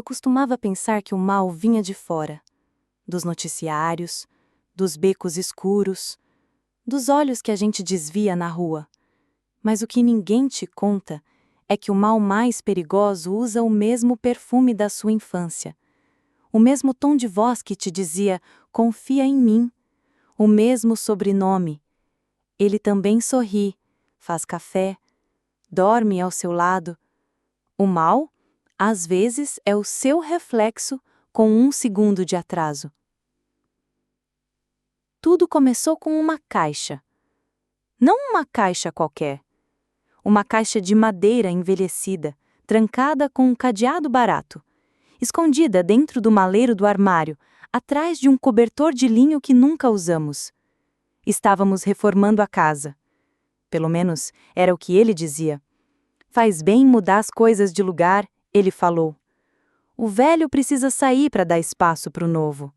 Eu costumava pensar que o mal vinha de fora, dos noticiários, dos becos escuros, dos olhos que a gente desvia na rua. Mas o que ninguém te conta é que o mal mais perigoso usa o mesmo perfume da sua infância, o mesmo tom de voz que te dizia: confia em mim, o mesmo sobrenome. Ele também sorri, faz café, dorme ao seu lado. O mal, às vezes, é o seu reflexo com 1 segundo de atraso. Tudo começou com uma caixa. Não uma caixa qualquer. Uma caixa de madeira envelhecida, trancada com um cadeado barato, escondida dentro do maleiro do armário, atrás de um cobertor de linho que nunca usamos. Estávamos reformando a casa. Pelo menos, era o que ele dizia. Faz bem mudar as coisas de lugar, ele falou. O velho precisa sair para dar espaço para o novo.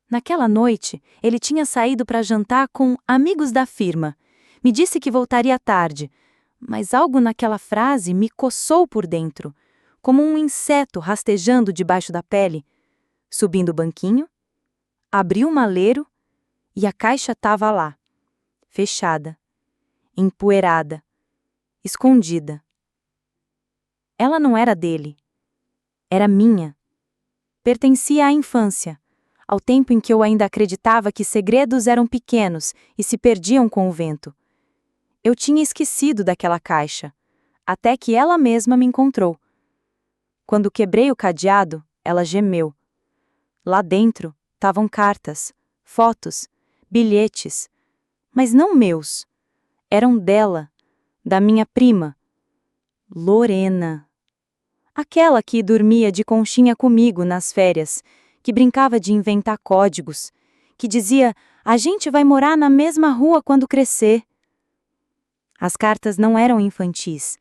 Naquela noite, ele tinha saído para jantar com amigos da firma. Me disse que voltaria tarde, mas algo naquela frase me coçou por dentro, como um inseto rastejando debaixo da pele. Subindo o banquinho, abri o maleiro e a caixa estava lá, fechada, empoeirada, escondida. Ela não era dele. Era minha. Pertencia à infância, ao tempo em que eu ainda acreditava que segredos eram pequenos e se perdiam com o vento. Eu tinha esquecido daquela caixa, até que ela mesma me encontrou. Quando quebrei o cadeado, ela gemeu. Lá dentro estavam cartas, fotos, bilhetes, mas não meus. Eram dela, da minha prima, Lorena. Aquela que dormia de conchinha comigo nas férias, que brincava de inventar códigos, que dizia: a gente vai morar na mesma rua quando crescer. As cartas não eram infantis,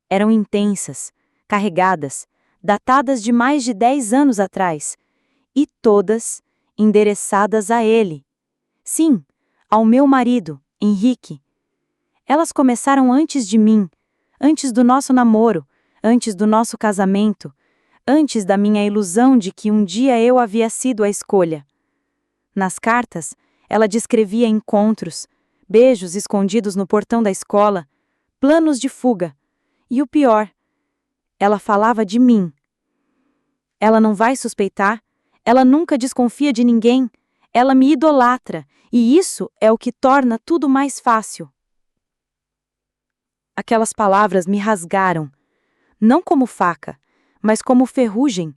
eram intensas, carregadas, datadas de mais de 10 anos atrás, e todas endereçadas a ele. Sim, ao meu marido, Henrique. Elas começaram antes de mim, antes do nosso namoro, antes do nosso casamento, antes da minha ilusão de que um dia eu havia sido a escolha. Nas cartas, ela descrevia encontros, beijos escondidos no portão da escola, planos de fuga. E o pior, ela falava de mim. Ela não vai suspeitar, ela nunca desconfia de ninguém, ela me idolatra, e isso é o que torna tudo mais fácil. Aquelas palavras me rasgaram, não como faca, mas como ferrugem,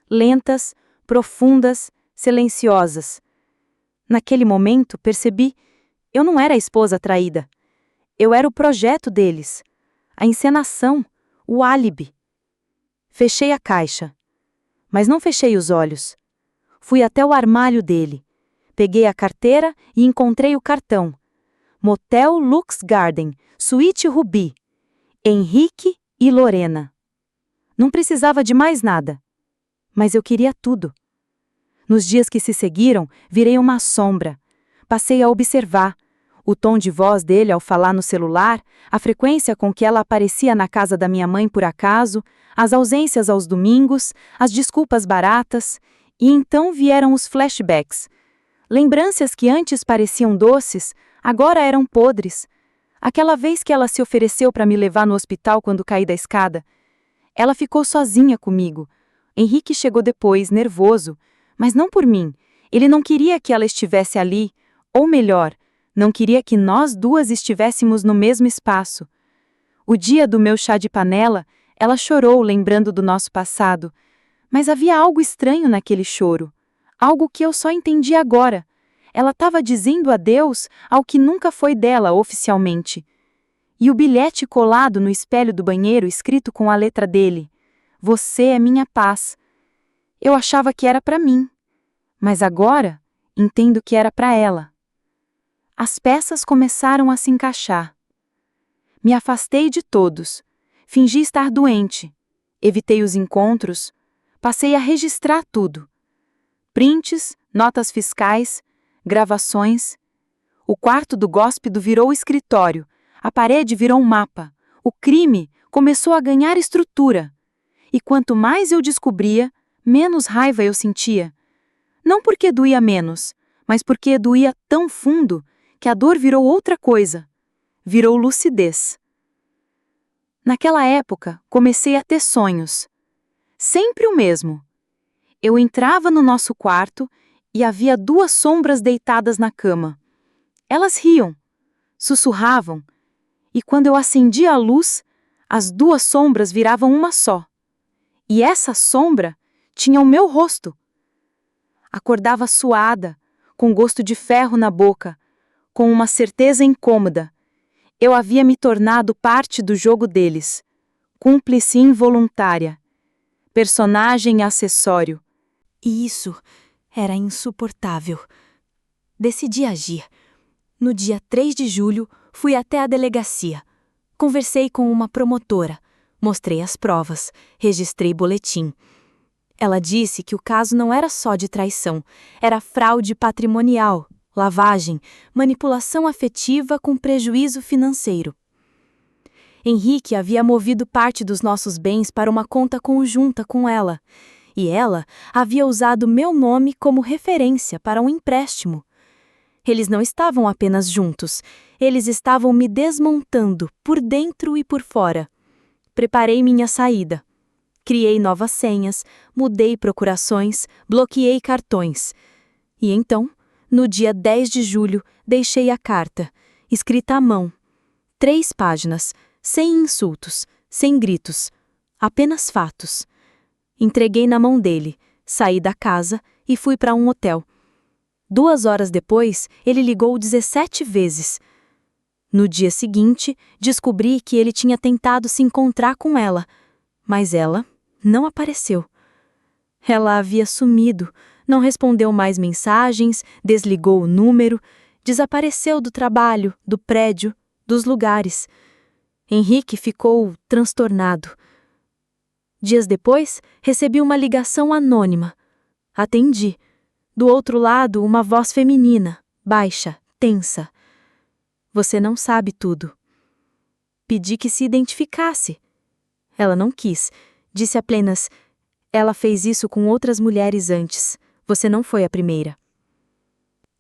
lentas, profundas, silenciosas. Naquele momento, percebi, eu não era a esposa traída. Eu era o projeto deles, a encenação, o álibi. Fechei a caixa, mas não fechei os olhos. Fui até o armário dele, peguei a carteira e encontrei o cartão. Motel Lux Garden, Suíte Rubi, Henrique e Lorena. Não precisava de mais nada, mas eu queria tudo. Nos dias que se seguiram, virei uma sombra. Passei a observar o tom de voz dele ao falar no celular, a frequência com que ela aparecia na casa da minha mãe por acaso, as ausências aos domingos, as desculpas baratas, e então vieram os flashbacks. Lembranças que antes pareciam doces, agora eram podres. Aquela vez que ela se ofereceu para me levar no hospital quando caí da escada. Ela ficou sozinha comigo. Henrique chegou depois, nervoso, mas não por mim. Ele não queria que ela estivesse ali, ou melhor, não queria que nós duas estivéssemos no mesmo espaço. O dia do meu chá de panela, ela chorou lembrando do nosso passado, mas havia algo estranho naquele choro, algo que eu só entendi agora. Ela estava dizendo adeus ao que nunca foi dela oficialmente. E o bilhete colado no espelho do banheiro escrito com a letra dele: você é minha paz. Eu achava que era para mim, mas agora entendo que era para ela. As peças começaram a se encaixar. Me afastei de todos, fingi estar doente, evitei os encontros, passei a registrar tudo. Prints, notas fiscais, gravações. O quarto do góspido virou escritório, a parede virou um mapa, o crime começou a ganhar estrutura. E quanto mais eu descobria, menos raiva eu sentia. Não porque doía menos, mas porque doía tão fundo que a dor virou outra coisa. Virou lucidez. Naquela época, comecei a ter sonhos. Sempre o mesmo. Eu entrava no nosso quarto e havia duas sombras deitadas na cama. Elas riam, sussurravam, e quando eu acendia a luz, as duas sombras viravam uma só. E essa sombra tinha o meu rosto. Acordava suada, com gosto de ferro na boca, com uma certeza incômoda. Eu havia me tornado parte do jogo deles, cúmplice involuntária, personagem acessório. E isso era insuportável. Decidi agir. No dia 3 de julho, fui até a delegacia. Conversei com uma promotora, mostrei as provas, registrei boletim. Ela disse que o caso não era só de traição, era fraude patrimonial, lavagem, manipulação afetiva com prejuízo financeiro. Henrique havia movido parte dos nossos bens para uma conta conjunta com ela, e ela havia usado meu nome como referência para um empréstimo. Eles não estavam apenas juntos, eles estavam me desmontando por dentro e por fora. Preparei minha saída. Criei novas senhas, mudei procurações, bloqueei cartões. E então, no dia 10 de julho, deixei a carta, escrita à mão. 3 páginas, sem insultos, sem gritos, apenas fatos. Entreguei na mão dele, saí da casa e fui para um hotel. 2 horas depois, ele ligou 17 vezes. No dia seguinte, descobri que ele tinha tentado se encontrar com ela, mas ela não apareceu. Ela havia sumido, não respondeu mais mensagens, desligou o número, desapareceu do trabalho, do prédio, dos lugares. Henrique ficou transtornado. Dias depois, recebi uma ligação anônima. Atendi. Do outro lado, uma voz feminina, baixa, tensa. Você não sabe tudo. Pedi que se identificasse. Ela não quis. Disse apenas, ela fez isso com outras mulheres antes. Você não foi a primeira.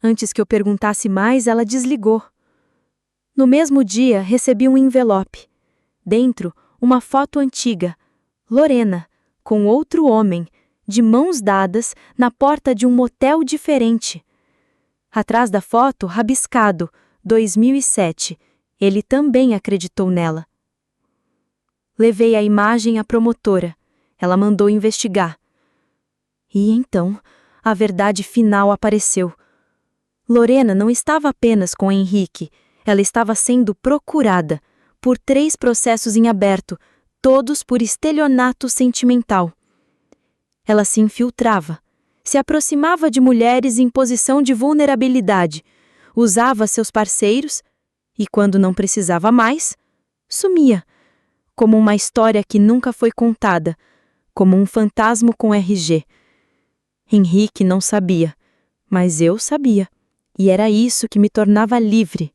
Antes que eu perguntasse mais, ela desligou. No mesmo dia, recebi um envelope. Dentro, uma foto antiga. Lorena, com outro homem, de mãos dadas, na porta de um motel diferente. Atrás da foto, rabiscado, 2007. Ele também acreditou nela. Levei a imagem à promotora. Ela mandou investigar. E então, a verdade final apareceu. Lorena não estava apenas com Henrique, ela estava sendo procurada por 3 processos em aberto, todos por estelionato sentimental. Ela se infiltrava, se aproximava de mulheres em posição de vulnerabilidade, usava seus parceiros e, quando não precisava mais, sumia, como uma história que nunca foi contada, como um fantasma com RG. Henrique não sabia, mas eu sabia, e era isso que me tornava livre.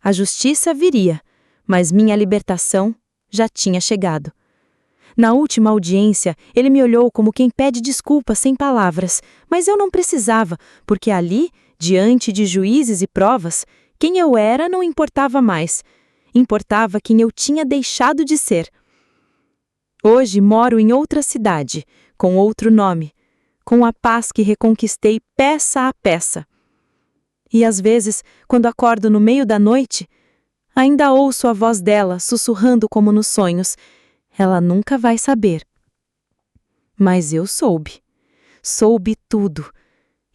A justiça viria, mas minha libertação já tinha chegado. Na última audiência, ele me olhou como quem pede desculpa sem palavras, mas eu não precisava, porque ali, diante de juízes e provas, quem eu era não importava mais. Importava quem eu tinha deixado de ser. Hoje moro em outra cidade, com outro nome, com a paz que reconquistei peça a peça. E às vezes, quando acordo no meio da noite, ainda ouço a voz dela sussurrando como nos sonhos. Ela nunca vai saber. Mas eu soube. Soube tudo.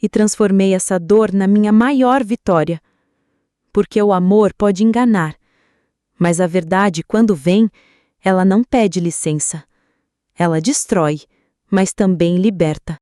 E transformei essa dor na minha maior vitória. Porque o amor pode enganar. Mas a verdade, quando vem, ela não pede licença. Ela destrói, mas também liberta.